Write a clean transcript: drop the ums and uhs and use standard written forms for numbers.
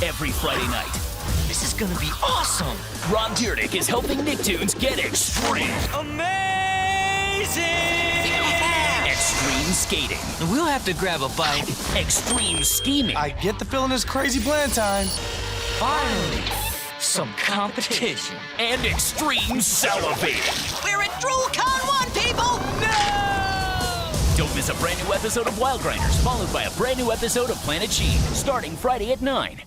every Friday night. This is gonna be awesome! Ron Deardick is helping Nicktoons get extreme. Amazing! Extreme skating. We'll have to grab a bite. Extreme scheming. I get the feeling it's crazy plan time. Finally, some competition. And extreme salivating. We're at DrollCon 1, people! No! Don't miss a brand new episode of Wild Grinders, followed by a brand new episode of Planet Sheen, starting Friday at 9.